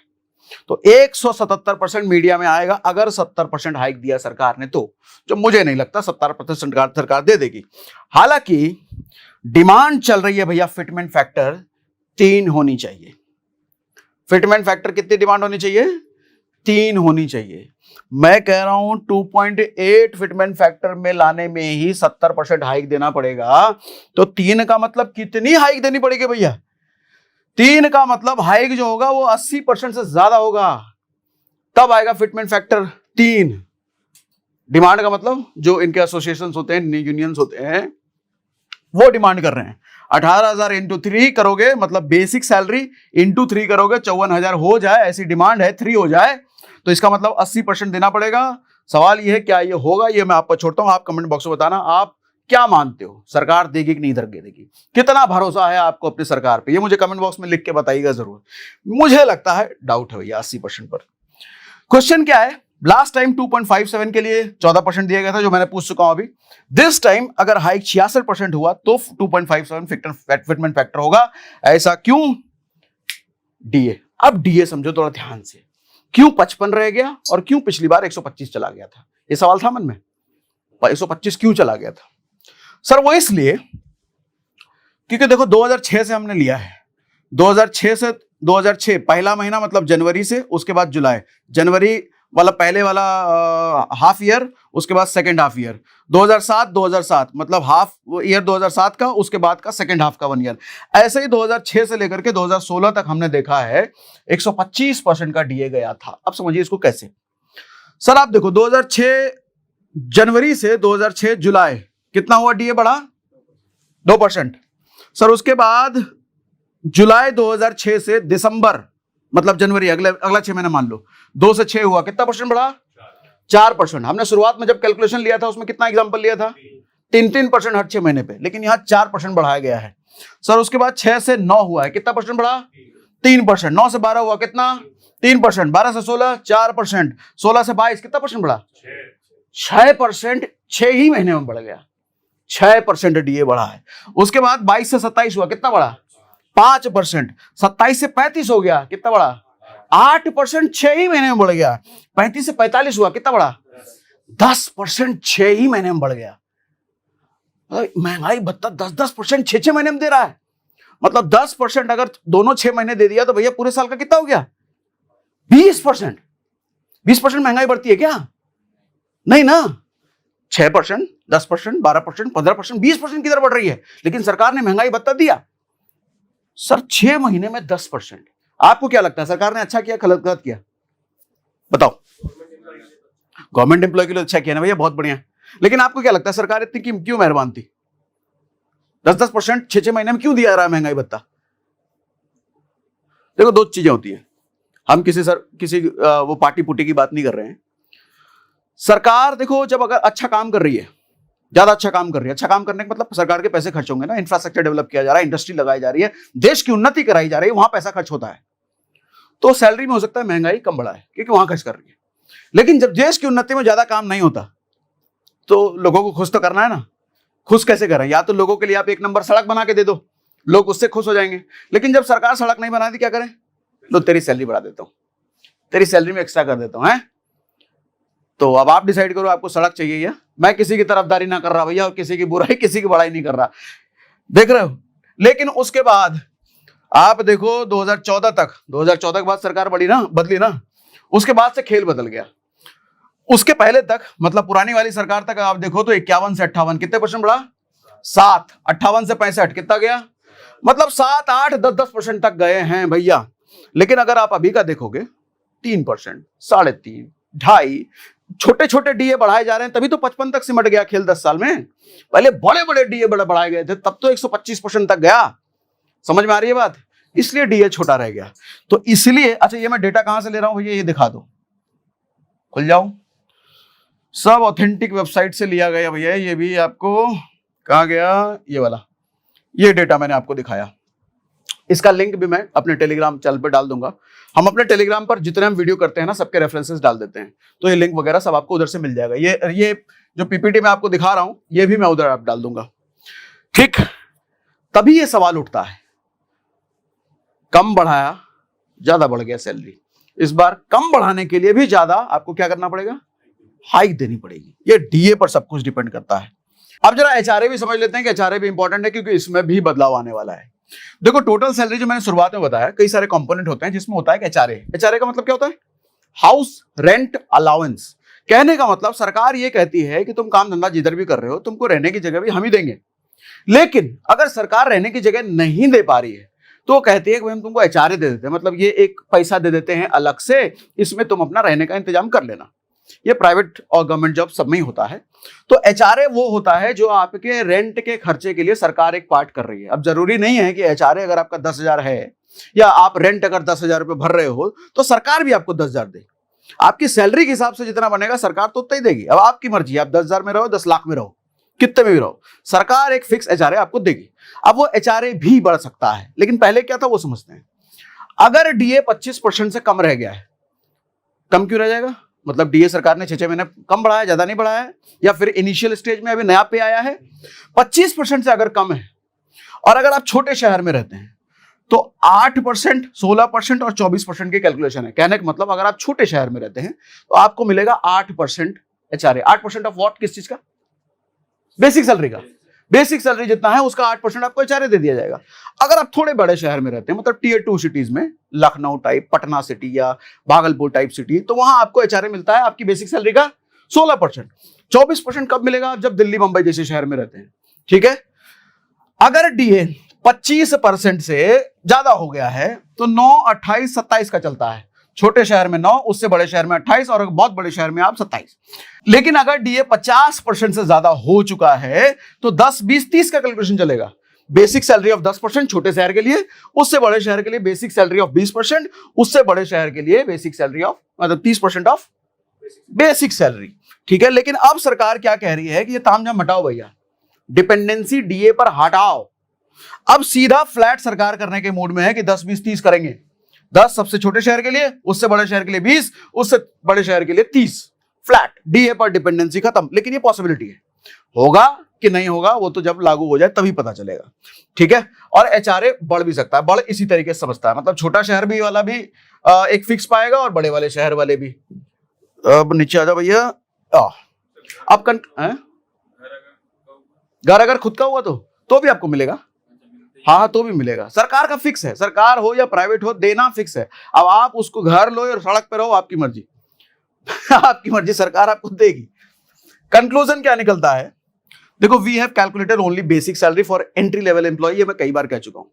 तो 177% मीडिया में आएगा अगर 70% हाइक दिया सरकार ने तो, जो मुझे नहीं लगता 70% सरकार दे देगी। हालांकि डिमांड चल रही है भैया, फिटमेंट फैक्टर 3 होनी चाहिए। फिटमेंट फैक्टर कितनी डिमांड होनी चाहिए? 3 होनी चाहिए। मैं कह रहा हूं 2.8 फिटमेंट फैक्टर में लाने में ही 70% हाइक देना पड़ेगा। तो 3 का मतलब कितनी हाइक देनी पड़ेगी भैया? 3 का मतलब हाइक जो होगा वो 80% से ज्यादा होगा, तब आएगा फिटमेंट फैक्टर 3। डिमांड का मतलब जो इनके एसोसिएशंस होते हैं, यूनियंस होते हैं, वो डिमांड कर रहे हैं। 18,000 इंटू 3 करोगे मतलब बेसिक सैलरी इंटू 3 करोगे 54,000 हो जाए, ऐसी डिमांड है, 3 हो जाए, तो इसका मतलब 80% देना पड़ेगा। सवाल ये है क्या ये होगा, ये मैं आप पर छोड़ता हूं, आप कमेंट बॉक्स में बताना आप क्या मानते हो, सरकार देगी कि नहीं देगी, कितना भरोसा है आपको अपनी सरकार पे, ये मुझे कमेंट बॉक्स में लिख के बताइएगा जरूर। मुझे लगता है डाउट है भैया 80% पर। क्वेश्चन क्या है, लास्ट टाइम 2.57 के लिए 14% दिया गया था जो मैंने पूछ चुका हूं अभी। दिस टाइम अगर हाइक 66% हुआ तो 2.57 फिटमेंट फैक्टर होगा, ऐसा क्यों? डीए। अब डीए समझो थोड़ा ध्यान से, क्यों 55 रह गया और क्यों पिछली बार 125 चला गया था, ये सवाल था मन में। 125 क्यों चला गया था सर? वो इसलिए क्योंकि देखो 2006 से हमने लिया है, 2006 से 2006 पहला महीना मतलब जनवरी से, उसके बाद जुलाई, जनवरी वाला पहले वाला हाफ ईयर, उसके बाद सेकेंड हाफ ईयर, 2007 मतलब हाफ ईयर 2007 का, उसके बाद का सेकेंड हाफ का 1 ईयर। ऐसे ही 2006 से लेकर के 2016 तक हमने देखा है 125% का डीए गया था। अब समझिए इसको कैसे। सर आप देखो 2006 जनवरी से 2006 जुलाई कितना हुआ डीए बढ़ा? 2%। सर उसके बाद जुलाई 2006 से दिसंबर मतलब जनवरी, अगला 6 महीना मान लो, 2 से 6 हुआ, कितना परसेंट बढ़ा? 4%। हमने शुरुआत में जब कैलकुलेशन लिया था उसमें कितना एग्जांपल लिया था? 3% हर 6 महीने पे, लेकिन यहाँ 4% बढ़ाया गया है। सर उसके बाद 6 से 9 हुआ है, कितना परसेंट बढ़ा? 3%। 9 से 12 हुआ, कितना? 3%। 12 से 16 4%। 16 से 22 कितना परसेंट बढ़ा? 6%। 6 ही महीने में बढ़ गया, 6% डीए बढ़ा है। उसके बाद 22 से 27 हुआ, कितना बढ़ा? 5%। 27 से 35 हो गया, कितना बढ़ा? 8%। 6 ही महीने में बढ़ गया। 35 से 45 हुआ, कितना बढ़ा? 10%। 6 ही महीने में बढ़ गया। महंगाई भत्ता 10% 6 महीने में दे रहा है, मतलब 10% अगर दोनों 6 महीने दे दिया तो भैया पूरे साल का कितना हो गया? 20%। 20% महंगाई बढ़ती है क्या? नहीं ना। 6%, 10%, 12%, 15%, 20% किधर बढ़ रही है? लेकिन सरकार ने महंगाई भत्ता दिया सर 6 महीने में 10%। आपको क्या लगता है सरकार ने अच्छा किया गलत किया? बताओ। गवर्नमेंट एम्प्लॉय के लिए अच्छा किया ना भैया, बहुत बढ़िया। लेकिन आपको क्या लगता है सरकार इतनी क्यों मेहरबान थी? 10% 6 महीने में क्यों दिया रहा है महंगाई भत्ता? देखो दो चीजें होती है, हम किसी वो पार्टी पुटी की बात नहीं कर रहे हैं। सरकार देखो जब अगर अच्छा काम कर रही है, ज्यादा अच्छा काम कर रही है, अच्छा काम करने का मतलब सरकार के पैसे खर्च होंगे ना, इंफ्रास्ट्रक्चर डेवलप किया जा रहा है, इंडस्ट्री लगाई जा रही है, देश की उन्नति कराई जा रही है, वहां पैसा खर्च होता है, तो सैलरी में हो सकता है महंगाई कम बढ़ा है क्योंकि वहां खर्च कर रही है। लेकिन जब देश की उन्नति में ज्यादा काम नहीं होता तो लोगों को खुश तो करना है ना। खुश कैसे करें? या तो लोगों के लिए आप 1 नंबर सड़क बना के दे दो, लोग उससे खुश हो जाएंगे। लेकिन जब सरकार सड़क नहीं बनाती क्या करें? लो तेरी सैलरी बढ़ा देता हूं, तेरी सैलरी में एक्स्ट्रा कर देता हूं, है? तो अब आप डिसाइड करो आपको सड़क चाहिए या? मैं किसी की तरफदारी ना कर रहा भैया और किसी की बुराई किसी की बड़ाई नहीं कर रहा, देख रहे हो। लेकिन उसके बाद आप देखो 2014 तक, 2014 के बाद सरकार बदली ना, उसके बाद से खेल बदल गया। उसके पहले तक मतलब पुरानी वाली सरकार तक आप देखो तो 51 से 58 कितने परसेंट बढ़ा? 7। 58 से 65 कितना गया? मतलब 7, 8, 10% तक गए हैं भैया। लेकिन अगर आप अभी का देखोगे 3%, 3.5, 2.5, छोटे छोटे डीए बढ़ाए जा रहे हैं, तभी तो 55 तक सिमट गया खेल 10 साल में। पहले बड़े बड़े डीए बढ़ाए गए थे, तब तो 125% तक गया। समझ में आ रही है बात? इसलिए डीए छोटा रह गया। तो इसलिए अच्छा ये मैं डेटा कहां से ले रहा हूं भैया, ये दिखा दो, खुल जाओ। सब ऑथेंटिक वेबसाइट से लिया गया भैया। ये भी आपको कहा गया, ये वाला, ये डेटा मैंने आपको दिखाया। इसका लिंक भी मैं अपने टेलीग्राम चैनल पर डाल दूंगा। हम अपने टेलीग्राम पर जितने हम वीडियो करते हैं ना, सबके रेफरेंसेस डाल देते हैं, तो ये लिंक वगैरह सब आपको उधर से मिल जाएगा। ये जो पीपीटी में आपको दिखा रहा हूं, ये भी मैं उधर आप डाल दूंगा, ठीक? तभी ये सवाल उठता है, कम बढ़ाया ज्यादा बढ़ गया सैलरी, इस बार कम बढ़ाने के लिए भी ज्यादा आपको क्या करना पड़ेगा? हाइक देनी पड़ेगी। ये डीए पर सब कुछ डिपेंड करता है। अब जरा एचआरए भी समझ लेते हैं कि एचआरए भी इंपॉर्टेंट है क्योंकि इसमें भी बदलाव आने वाला है। देखो टोटल सैलरी जो मैंने शुरुआत में बताया, कई सारे कंपोनेंट होते हैं जिसमें होता है कि एचआरए का मतलब क्या होता है? House rent allowance. कहने का मतलब सरकार ये कहती है कि तुम काम धंधा जिधर भी कर रहे हो, तुमको रहने की जगह भी हम ही देंगे। लेकिन अगर सरकार रहने की जगह नहीं दे पा रही है तो कहती है कि हम तुमको एचआरए दे देते हैं, मतलब ये एक पैसा दे देते हैं अलग से, इसमें तुम अपना रहने का इंतजाम कर लेना। ये प्राइवेट और गवर्नमेंट जॉब सब में ही होता है। तो एचआरए वो होता है जो आपके रेंट के खर्चे के लिए सरकार एक पार्ट कर रही है। अब जरूरी नहीं है कि एचआरए अगर आपका 10,000 है या आप रेंट अगर 10,000 रुपये भर रहे हो तो सरकार भी आपको 10,000 दे। आपकी सैलरी के हिसाब से जितना बनेगा सरकार तो उतना ही देगी। अब आपकी मर्जी, आप 10,000 में रहो, 10 लाख में रहो, कितने में भी रहो, सरकार एक फिक्स एचआरए आपको देगी। अब वो एचआरए भी बढ़ सकता है, लेकिन पहले क्या था वो समझते हैं। अगर डीए 25% से कम रह गया है, कम क्यों रह जाएगा? मतलब डीए सरकार ने 6 महीने कम बढ़ाया, ज्यादा नहीं बढ़ाया है, या फिर इनिशियल स्टेज में अभी नया पे आया है। 25% से अगर कम है, और अगर आप छोटे शहर में रहते हैं तो 8%, 16% और 24% की कैलकुलेशन है। कहने का मतलब अगर आप छोटे शहर में रहते हैं तो आपको मिलेगा 8% एचआरए। 8% of what? किस चीज का? बेसिक सैलरी का। बेसिक सैलरी जितना है उसका 8% आपको एचआरए दे दिया जाएगा। अगर आप थोड़े बड़े शहर में रहते हैं, मतलब टीयर 2 सिटीज में, लखनऊ टाइप, पटना सिटी या भागलपुर टाइप सिटी, तो वहां आपको एचआरए मिलता है आपकी बेसिक सैलरी का 16%। 24% कब मिलेगा? जब दिल्ली मुंबई जैसे शहर में रहते हैं। ठीक है, अगर डीए 25% से ज्यादा हो गया है तो 9, 28, 27 का चलता है। छोटे शहर में 9, उससे बड़े शहर में 28 और बहुत बड़े शहर में आप 27। लेकिन अगर डीए 50% से ज्यादा हो चुका है तो 10, 20, 30 का कैलकुलेशन चलेगा। बेसिक सैलरी ऑफ 10% छोटे शहर के लिए, उससे बड़े शहर के लिए बेसिक सैलरी ऑफ 20%, उससे बड़े शहर के लिए बेसिक सैलरी ऑफ मतलब 30% ऑफ बेसिक सैलरी। ठीक है, लेकिन अब सरकार क्या कह रही है कि ये तामझाम हटाओ भैया, डिपेंडेंसी डीए पर हटाओ। अब सीधा फ्लैट सरकार करने के मूड में है कि 10, 20, 30 करेंगे। 10 सबसे छोटे शहर के लिए, उससे बड़े शहर के लिए 20, उससे बड़े शहर के लिए 30, फ्लैट डीए पर डिपेंडेंसी खत्म। लेकिन ये पॉसिबिलिटी है, होगा कि नहीं होगा वो तो जब लागू हो जाए तभी पता चलेगा। ठीक है, और एचआरए बढ़ भी सकता है। बढ़ इसी तरीके से समझता है, मतलब छोटा शहर भी वाला भी एक फिक्स पाएगा और बड़े वाले शहर वाले भी। अब नीचे आ जाओ भैया। अब घर अगर खुद का हुआ तो भी आपको मिलेगा। हाँ, तो भी मिलेगा। सरकार का फिक्स है, सरकार हो या प्राइवेट हो, देना फिक्स है। अब आप उसको घर लो और सड़क पे रहो, आपकी मर्जी। आपकी मर्जी, सरकार आपको देगी। कंक्लूजन क्या निकलता है? देखो, we have calculated only basic salary for entry level employ. ये मैं कई बार कह चुका हूं,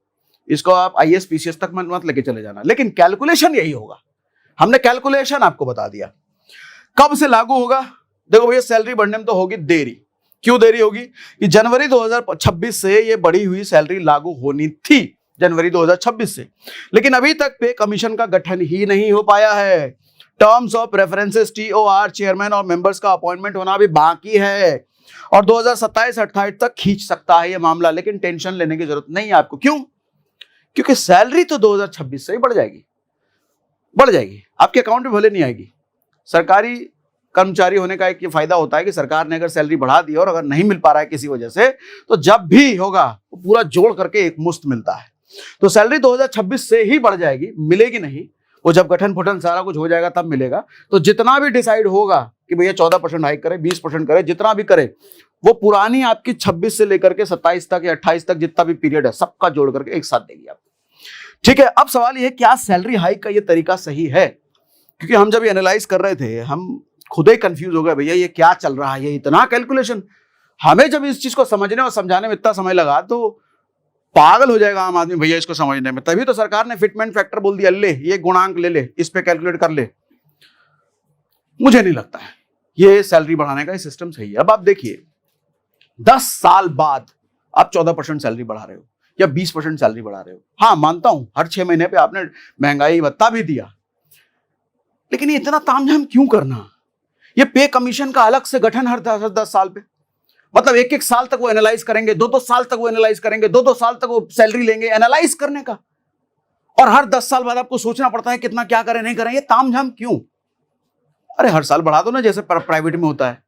इसको आप आईएएस पीसीएस तक मत लेके चले जाना, लेकिन कैलकुलेशन यही होगा। हमने कैलकुलेशन आपको बता दिया। कब से लागू होगा? देखो भैया, सैलरी बढ़ने में तो होगी देरी। क्यों देरी होगी? कि जनवरी 2026 से ये बढ़ी हुई सैलरी लागू होनी थी, जनवरी 2026 से, लेकिन अभी तक पे कमीशन का गठन ही नहीं हो पाया है। Terms of references, TOR, chairman और मेंबर्स का अपॉइंटमेंट होना भी बाकी है और 2027-28 तक खींच सकता है ये मामला। लेकिन टेंशन लेने की जरूरत नहीं है आपको। क्यों? क्योंकि सैलरी तो 2026 से ही बढ़ जाएगी। आपके अकाउंट में भले नहीं आएगी। सरकारी कर्मचारी होने का एक ये फायदा होता है कि सरकार ने अगर सैलरी बढ़ा दी और अगर नहीं मिल पा रहा है किसी वजह से, तो जब भी होगा वो पूरा जोड़ करके एक मुश्त मिलता है। तो सैलरी 2026 से ही बढ़ जाएगी, मिलेगी नहीं। वो जब गठन फुटन सारा कुछ हो जाएगा तब मिलेगा। तो जितना भी डिसाइड होगा कि भैया 14% हाइक करे, 20% करे, जितना भी करे, वो पुरानी आपकी 26 से लेकर के 27 तक या 28 तक जितना भी पीरियड है सबका जोड़ करके एक साथ देगी आपको। ठीक है, अब सवाल ये है, क्या सैलरी हाइक का ये तरीका सही है? क्योंकि हम जब एनालाइज कर रहे थे, हम खुद ही कंफ्यूज हो गए, भैया ये क्या चल रहा है, ये इतना कैलकुलेशन। हमें जब इस चीज को समझने और समझाने में इतना समय लगा तो पागल हो जाएगा आम आदमी भैया इसको समझने में। तभी तो सरकार ने फिटमेंट फैक्टर बोल दिया, ले ये गुणांक ले, इस पे कैलकुलेट कर ले। मुझे नहीं लगता है ये सैलरी बढ़ाने का सिस्टम सही है। अब आप देखिए, 10 साल बाद आप 14% सैलरी बढ़ा रहे हो या 20% सैलरी बढ़ा रहे हो। हाँ, मानता हूं हर 6 महीने पे आपने महंगाई भत्ता भी दिया, लेकिन ये इतना तामझाम क्यों करना? ये पे कमीशन का अलग से गठन हर 10 साल पे, मतलब एक एक साल तक वो एनालाइज करेंगे, 2-2 साल तक वो एनालाइज करेंगे, 2-2 साल तक वो सैलरी लेंगे एनालाइज करने का, और हर 10 साल बाद आपको सोचना पड़ता है कितना क्या करें नहीं करें। ये तामझाम क्यों? अरे हर साल बढ़ा दो ना, जैसे प्राइवेट में होता है।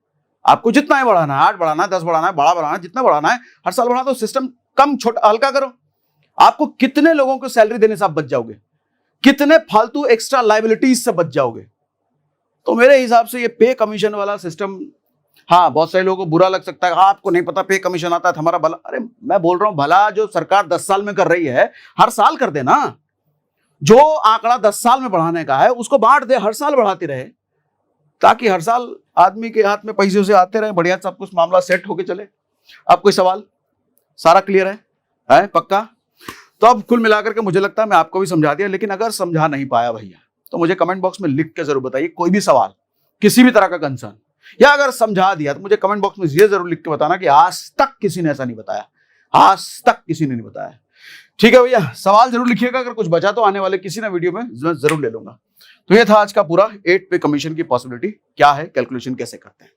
आपको जितना है बढ़ाना है, 8 बढ़ाना है, 10 बढ़ाना है, बड़ा बढ़ाना है, जितना बढ़ाना है हर साल बढ़ा दो। सिस्टम कम छोटा हल्का करो। आपको कितने लोगों को सैलरी देने से आप बच जाओगे, कितने फालतू एक्स्ट्रा लाइबिलिटीज से बच जाओगे। तो मेरे हिसाब से ये पे कमीशन वाला सिस्टम, हाँ बहुत सारे लोगों को बुरा लग सकता है, हाँ आपको नहीं पता पे कमीशन आता है हमारा भला। अरे मैं बोल रहा हूं, भला जो सरकार 10 साल में कर रही है हर साल कर देना। जो आंकड़ा 10 साल में बढ़ाने का है उसको बांट दे, हर साल बढ़ाती रहे, ताकि हर साल आदमी के हाथ में पैसे से आते रहे, बढ़िया सब कुछ मामला सेट होके चले। अब कोई सवाल? सारा क्लियर है पक्का? तो अब कुल मिलाकर के मुझे लगता है मैं आपको भी समझा दिया, लेकिन अगर समझा नहीं पाया भैया तो मुझे कमेंट बॉक्स में लिख के जरूर बताइए। कोई भी सवाल, किसी भी तरह का कंसर्न, या अगर समझा दिया तो मुझे कमेंट बॉक्स में ये जरूर लिख के बताना कि आज तक किसी ने ऐसा नहीं बताया, आज तक किसी ने नहीं बताया। ठीक है भैया, सवाल जरूर लिखिएगा। अगर कुछ बचा तो आने वाले किसी ना वीडियो में जरूर ले लूंगा। तो ये था आज का पूरा 8 पे कमीशन की पॉसिबिलिटी क्या है, कैलकुलेशन कैसे करते हैं।